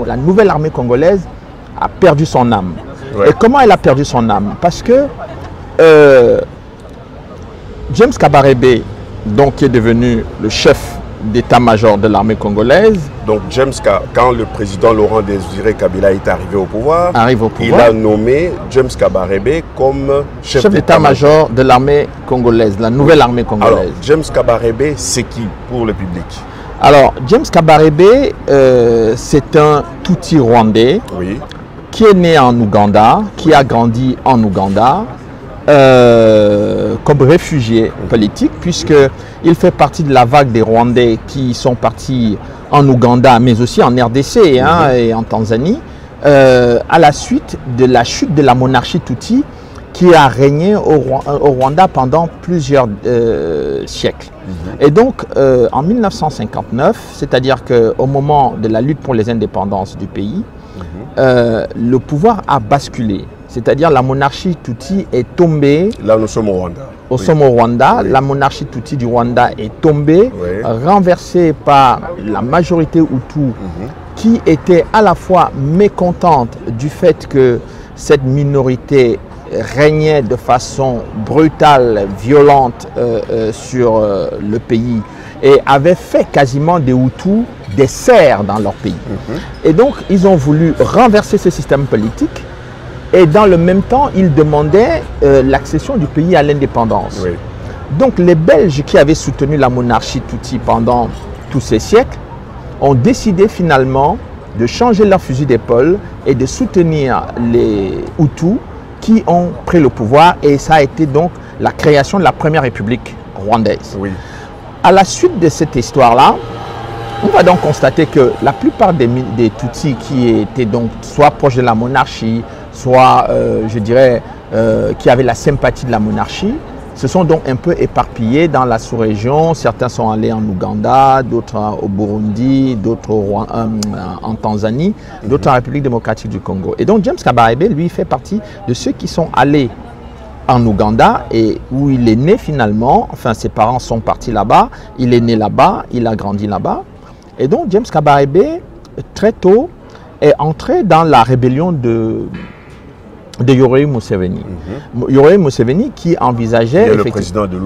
la nouvelle armée congolaise a perdu son âme. Ouais. Et comment elle a perdu son âme? Parce que James Kabarebe, donc, qui est devenu le chef d'état-major de l'armée congolaise. Donc James, quand le président Laurent Désiré Kabila est arrivé au pouvoir, il a nommé James Kabarebe comme chef d'état-major de l'armée congolaise, la nouvelle armée congolaise. Alors, James Kabarebe, c'est qui pour le public? Alors, James Kabarebe, c'est un Tutsi rwandais qui est né en Ouganda, qui a grandi en Ouganda, comme réfugié politique, puisqu'il fait partie de la vague des Rwandais qui sont partis en Ouganda, mais aussi en RDC et en Tanzanie, à la suite de la chute de la monarchie Tutsi qui a régné au Rwanda pendant plusieurs siècles. Et donc, en 1959, c'est-à-dire qu'au moment de la lutte pour les indépendances du pays, le pouvoir a basculé. C'est-à-dire la monarchie Tutsi est tombée. Là, nous sommes au Rwanda. Nous sommes au Rwanda. La monarchie Tutsi du Rwanda est tombée, renversée par la majorité Hutu, qui était à la fois mécontente du fait que cette minorité régnait de façon brutale, violente sur le pays et avait fait quasiment des Hutus des serfs dans leur pays. Et donc, ils ont voulu renverser ce système politique. Et dans le même temps, ils demandaient l'accession du pays à l'indépendance. Donc les Belges qui avaient soutenu la monarchie Tutsi pendant tous ces siècles ont décidé finalement de changer leur fusil d'épaule et de soutenir les Hutus qui ont pris le pouvoir. Et ça a été donc la création de la première république rwandaise. À la suite de cette histoire-là, on va donc constater que la plupart des Tutsis qui étaient donc soit proches de la monarchie, soit, je dirais, qui avaient la sympathie de la monarchie, se sont donc un peu éparpillés dans la sous-région. Certains sont allés en Ouganda, d'autres au Burundi, d'autres en Tanzanie, d'autres en République démocratique du Congo. Et donc James Kabarebe, lui, fait partie de ceux qui sont allés en Ouganda et où il est né finalement. Enfin, ses parents sont partis là-bas, il est né là-bas, il a grandi là-bas. Et donc James Kabarebe, très tôt, est entré dans la rébellion de Yoweri Museveni. Yoweri Museveni qui envisageait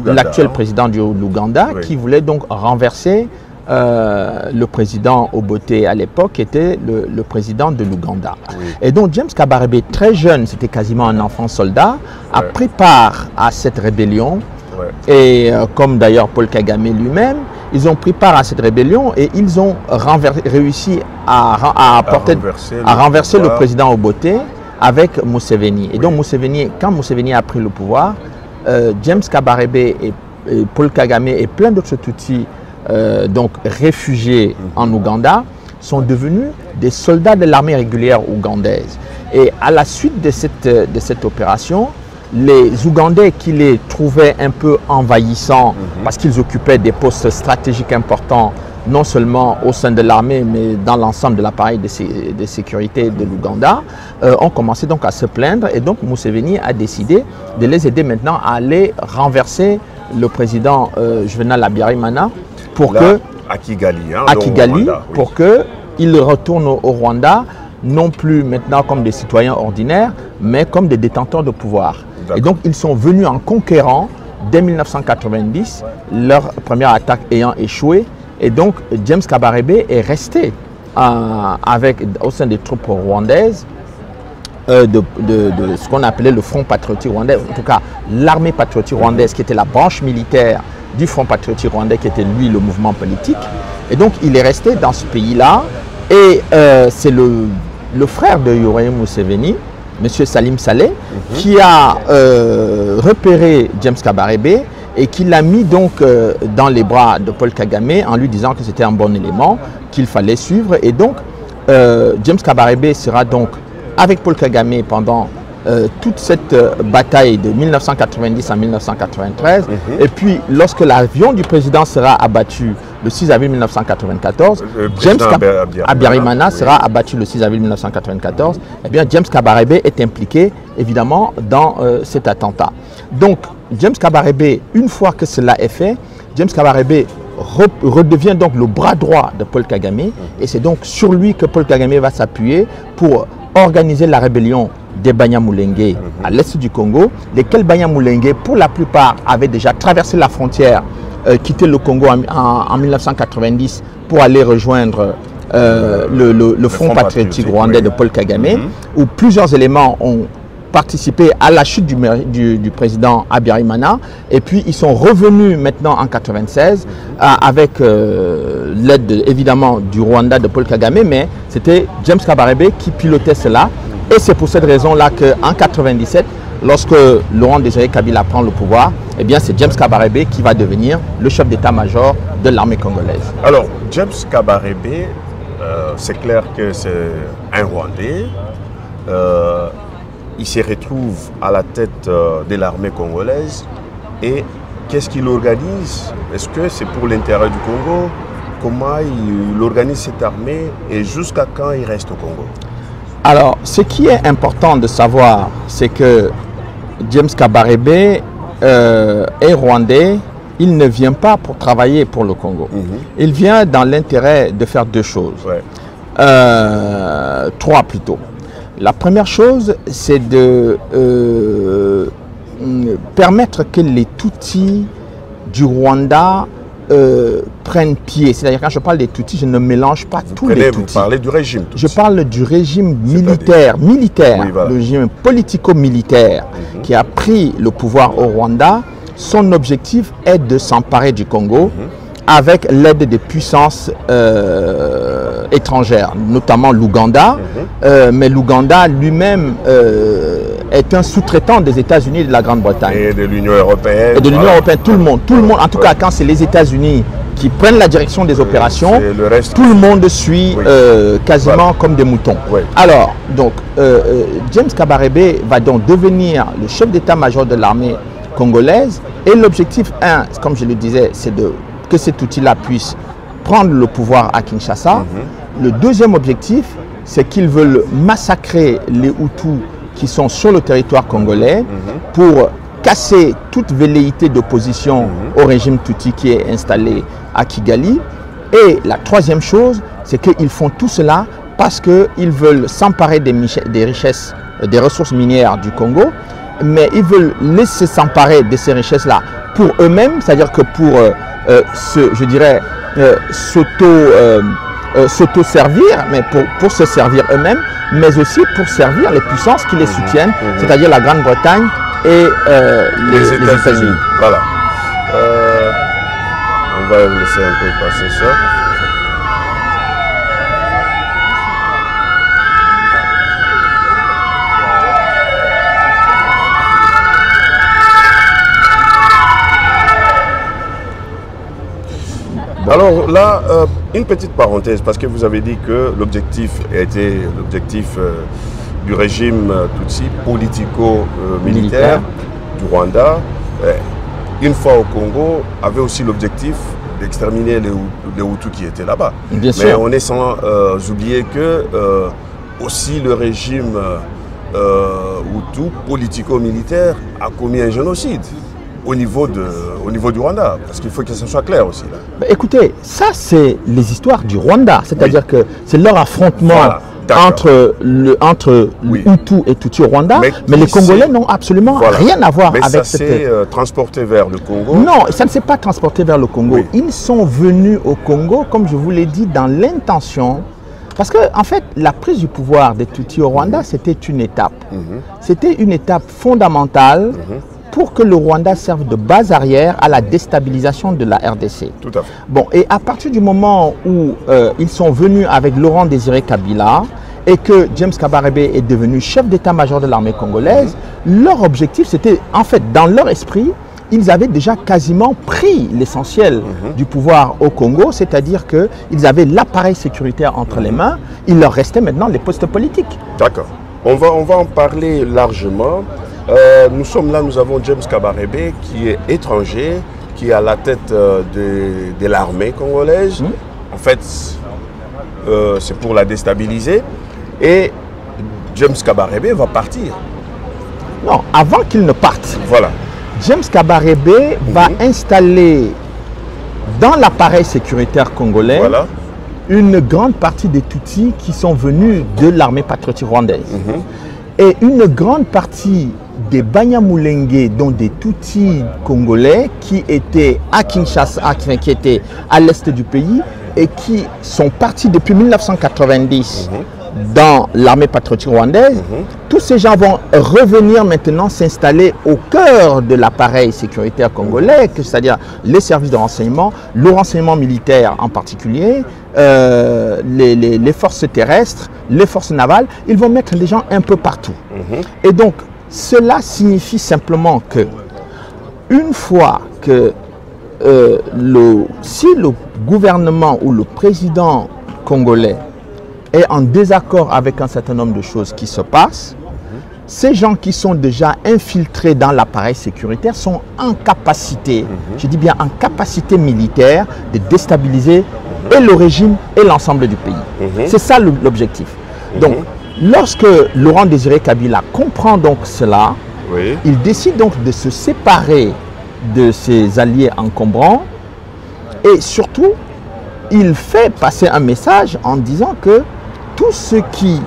l'actuel président de l'Ouganda, qui voulait donc renverser le président Obote à l'époque, qui était le président de l'Ouganda. Et donc James Kabarebe, très jeune, c'était quasiment un enfant soldat, a pris part à cette rébellion. Et comme d'ailleurs Paul Kagame lui-même, ils ont pris part à cette rébellion et ils ont réussi à renverser le président Obote avec Museveni. Et donc quand Museveni a pris le pouvoir, James Kabarebe et Paul Kagame et plein d'autres Tutsis donc réfugiés en Ouganda sont devenus des soldats de l'armée régulière ougandaise. Et à la suite de cette opération, les Ougandais qui les trouvaient un peu envahissants parce qu'ils occupaient des postes stratégiques importants, non seulement au sein de l'armée, mais dans l'ensemble de l'appareil de sécurité de l'Ouganda, ont commencé donc à se plaindre. Et donc Museveni a décidé de les aider maintenant à aller renverser le président Juvenal Habyarimana à Kigali, pour qu'il retourne au Rwanda, non plus maintenant comme des citoyens ordinaires, mais comme des détenteurs de pouvoir. Et donc ils sont venus en conquérant dès 1990, leur première attaque ayant échoué. Et donc James Kabarebe est resté au sein des troupes rwandaises de ce qu'on appelait le Front patriotique rwandais, en tout cas l'armée patriotique rwandaise qui était la branche militaire du Front patriotique rwandais qui était lui le mouvement politique. Et donc il est resté dans ce pays-là et c'est le frère de Yoweri Museveni, M. Salim Saleh, qui a repéré James Kabarebe et qui l'a mis donc dans les bras de Paul Kagame en lui disant que c'était un bon élément qu'il fallait suivre. Et donc James Kabarebe sera donc avec Paul Kagame pendant toute cette bataille de 1990 à 1993. Et puis lorsque l'avion du président sera abattu le 6 avril 1994, James Habyarimana sera abattu le 6 avril 1994, et bien James Kabarebe est impliqué évidemment dans cet attentat. Donc James Kabarebe, une fois que cela est fait, James Kabarebe redevient donc le bras droit de Paul Kagame. Et c'est donc sur lui que Paul Kagame va s'appuyer pour organiser la rébellion des Banyamulenge à l'est du Congo, lesquels Banyamulenge, pour la plupart, avaient déjà traversé la frontière, quitté le Congo en 1990 pour aller rejoindre le Front patriotique rwandais de Paul Kagame, où plusieurs éléments ont participé à la chute du président Habyarimana, et puis ils sont revenus maintenant en 1996 avec l'aide évidemment du Rwanda de Paul Kagame, mais c'était James Kabarebe qui pilotait cela, et c'est pour cette raison-là qu'en 1997, lorsque Laurent Désiré Kabila prend le pouvoir, eh bien c'est James Kabarebe qui va devenir le chef d'état-major de l'armée congolaise. Alors, James Kabarebe, c'est clair que c'est un Rwandais. Il se retrouve à la tête de l'armée congolaise. Et qu'est-ce qu'il organise? Est-ce que c'est pour l'intérêt du Congo? Comment il organise cette armée et jusqu'à quand il reste au Congo? Alors, ce qui est important de savoir, c'est que James Kabarebe est rwandais. Il ne vient pas pour travailler pour le Congo. Il vient dans l'intérêt de faire deux choses. Trois plutôt. La première chose, c'est de permettre que les Tutsis du Rwanda prennent pied. C'est-à-dire, quand je parle des Tutsis, je ne mélange pas tous les Tutsis. Vous parlez du régime Tutsi. Je parle du régime militaire, oui, voilà. Le régime politico-militaire qui a pris le pouvoir au Rwanda. Son objectif est de s'emparer du Congo avec l'aide des puissances étrangères, notamment l'Ouganda. Mais l'Ouganda lui-même est un sous-traitant des États-Unis et de la Grande-Bretagne. Et de l'Union européenne. Et de l'Union européenne, tout le monde. Tout le monde, en tout cas, quand c'est les États-Unis qui prennent la direction des opérations, tout le monde suit quasiment comme des moutons. Alors, donc, James Kabarebe va donc devenir le chef d'état-major de l'armée congolaise. Et l'objectif 1, comme je le disais, c'est que cet outil-là puisse prendre le pouvoir à Kinshasa. Le deuxième objectif, c'est qu'ils veulent massacrer les Hutus qui sont sur le territoire congolais pour casser toute velléité d'opposition au régime Tutsi qui est installé à Kigali. Et la troisième chose, c'est qu'ils font tout cela parce qu'ils veulent s'emparer des richesses, des ressources minières du Congo, mais ils veulent laisser s'emparer de ces richesses-là pour eux-mêmes, c'est-à-dire que pour, je dirais, s'auto-servir, mais pour se servir eux-mêmes, mais aussi pour servir les puissances qui les soutiennent, c'est-à-dire la Grande-Bretagne et les États-Unis. Voilà. On va laisser un peu passer ça. Alors là, une petite parenthèse, parce que vous avez dit que l'objectif était l'objectif du régime Tutsi politico-militaire du Rwanda, une fois au Congo, avait aussi l'objectif d'exterminer les Hutus qui étaient là-bas. Mais on est sans oublier que aussi le régime Hutu politico-militaire a commis un génocide au niveau du Rwanda, parce qu'il faut que ça soit clair aussi. Là. Écoutez, ça c'est les histoires du Rwanda, c'est-à-dire que c'est leur affrontement entre Hutu et Tutsi au Rwanda, mais les Congolais n'ont absolument rien à voir avec ça s'est transporté vers le Congo. Non, ça ne s'est pas transporté vers le Congo. Ils sont venus au Congo, comme je vous l'ai dit, dans l'intention. Parce que, en fait, la prise du pouvoir des Tutsis au Rwanda, c'était une étape. C'était une étape fondamentale pour que le Rwanda serve de base arrière à la déstabilisation de la RDC. Tout à fait. Bon, et à partir du moment où ils sont venus avec Laurent Désiré Kabila et que James Kabarebe est devenu chef d'état-major de l'armée congolaise, leur objectif, c'était, en fait, dans leur esprit, ils avaient déjà quasiment pris l'essentiel du pouvoir au Congo, c'est-à-dire qu'ils avaient l'appareil sécuritaire entre les mains, il leur restait maintenant les postes politiques. D'accord. On va en parler largement. Nous sommes là, nous avons James Kabarebe qui est étranger, qui est à la tête de l'armée congolaise. En fait, c'est pour la déstabiliser. Et James Kabarebe va partir. Non, avant qu'il ne parte. Voilà. James Kabarebe va installer dans l'appareil sécuritaire congolais, Voilà. une grande partie des Tutsis qui sont venus de l'armée patriotique rwandaise. Et une grande partie des Banyamulenge, dont des Tutsis congolais qui étaient à Kinshasa, qui étaient à l'est du pays et qui sont partis depuis 1990 dans l'armée patriotique rwandaise. Tous ces gens vont revenir maintenant s'installer au cœur de l'appareil sécuritaire congolais, c'est-à-dire les services de renseignement, le renseignement militaire en particulier, les forces terrestres, les forces navales. Ils vont mettre les gens un peu partout. Et donc, cela signifie simplement que, une fois que si le gouvernement ou le président congolais est en désaccord avec un certain nombre de choses qui se passent, ces gens qui sont déjà infiltrés dans l'appareil sécuritaire sont en capacité, je dis bien en capacité militaire, de déstabiliser et le régime et l'ensemble du pays. C'est ça l'objectif. Donc, lorsque Laurent Désiré Kabila comprend donc cela, il décide donc de se séparer de ses alliés encombrants et surtout, il fait passer un message en disant que tous ceux qui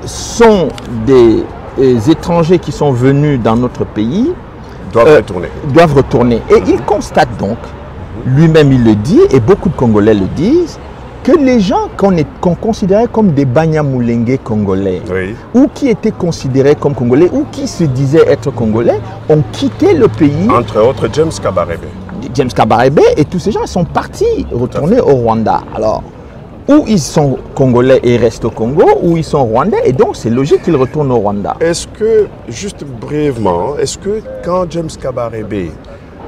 sont des étrangers qui sont venus dans notre pays doivent retourner. Et il constate donc, lui-même il le dit, et beaucoup de Congolais le disent, que les gens qu'on considérait comme des Banyamulenge congolais, ou qui étaient considérés comme congolais, ou qui se disaient être congolais, ont quitté le pays. Entre autres, James Kabarebe. James Kabarebe et tous ces gens sont partis, retournés au Rwanda. Alors, ou ils sont congolais et restent au Congo, ou ils sont rwandais, et donc c'est logique qu'ils retournent au Rwanda. Est-ce que, juste brièvement, est-ce que quand James Kabarebe,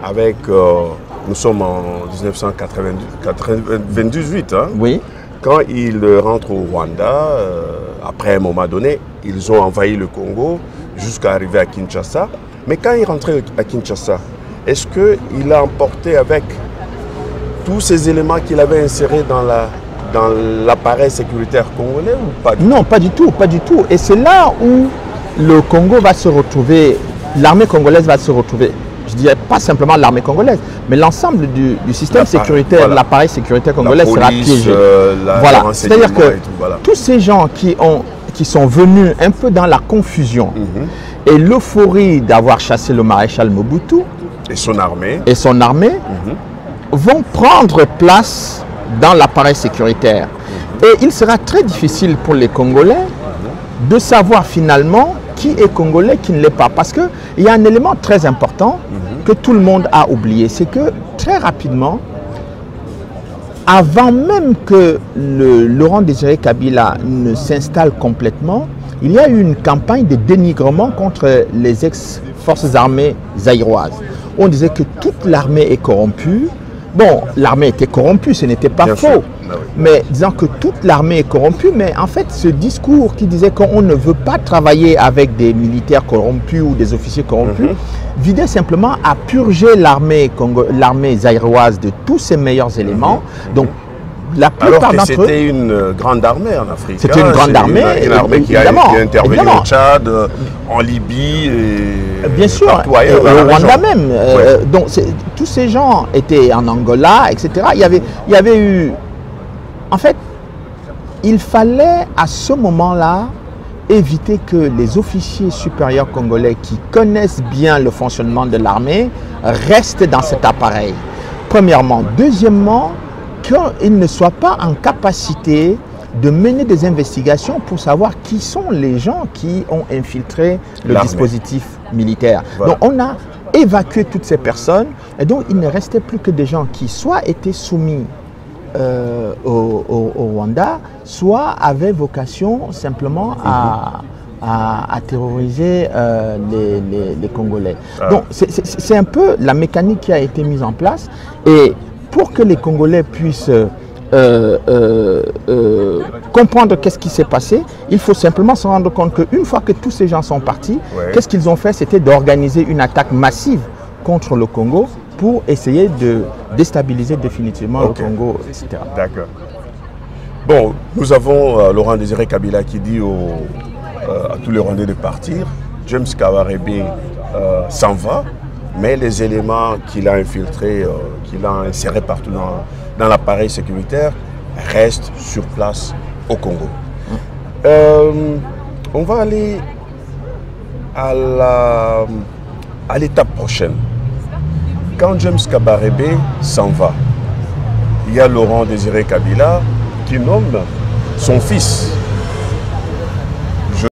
avec, nous sommes en 1998, hein, quand il rentre au Rwanda, après un moment donné, ils ont envahi le Congo jusqu'à arriver à Kinshasa, mais quand il rentrait à Kinshasa, est-ce qu'il a emporté avec tous ces éléments qu'il avait insérés dans l'appareil sécuritaire congolais ou pas du tout? Non, pas du tout, pas du tout. Et c'est là où le Congo va se retrouver, l'armée congolaise va se retrouver, je dirais pas simplement l'armée congolaise, mais l'ensemble du système sécuritaire, l'appareil sécuritaire congolais sera piégé. Voilà, c'est-à-dire que tous ces gens qui sont venus un peu dans la confusion et l'euphorie d'avoir chassé le maréchal Mobutu et son armée, vont prendre place dans l'appareil sécuritaire. Et il sera très difficile pour les Congolais de savoir finalement qui est Congolais, qui ne l'est pas. Parce qu'il y a un élément très important que tout le monde a oublié. C'est que très rapidement, avant même que Laurent Désiré Kabila ne s'installe complètement, il y a eu une campagne de dénigrement contre les ex-forces armées zaïroises. On disait que toute l'armée est corrompue. Bon, l'armée était corrompue, ce n'était pas faux. Mais disant que toute l'armée est corrompue, mais en fait, ce discours qui disait qu'on ne veut pas travailler avec des militaires corrompus ou des officiers corrompus, visait simplement à purger l'armée zaïroise de tous ses meilleurs éléments. Donc, la plupart d'entre eux... C'était une grande armée en Afrique. C'était une grande armée. Une armée qui a intervenu au Tchad, en Libye, et bien sûr, partout ailleurs, au Rwanda même. Donc, tous ces gens étaient en Angola, etc. Il y avait eu... En fait, il fallait à ce moment-là éviter que les officiers supérieurs congolais qui connaissent bien le fonctionnement de l'armée restent dans cet appareil. Premièrement. Deuxièmement, qu'ils ne soient pas en capacité de mener des investigations pour savoir qui sont les gens qui ont infiltré le dispositif militaire. Donc on a évacué toutes ces personnes et donc il ne restait plus que des gens qui soit étaient soumis au Rwanda, soit avaient vocation simplement à terroriser les Congolais. Donc c'est un peu la mécanique qui a été mise en place et pour que les Congolais puissent comprendre qu'est-ce qui s'est passé, il faut simplement se rendre compte qu'une fois que tous ces gens sont partis, qu'est-ce qu'ils ont fait? C'était d'organiser une attaque massive contre le Congo pour essayer de déstabiliser définitivement le Congo, etc. D'accord. Bon, nous avons Laurent Désiré Kabila qui dit à tous les Rwandais de partir. James Kabarebe s'en va. mais les éléments qu'il a infiltrés, qu'il a insérés partout dans l'appareil sécuritaire restent sur place au Congo. On va aller à l'étape prochaine. Quand James Kabarebe s'en va, il y a Laurent Désiré Kabila qui nomme son fils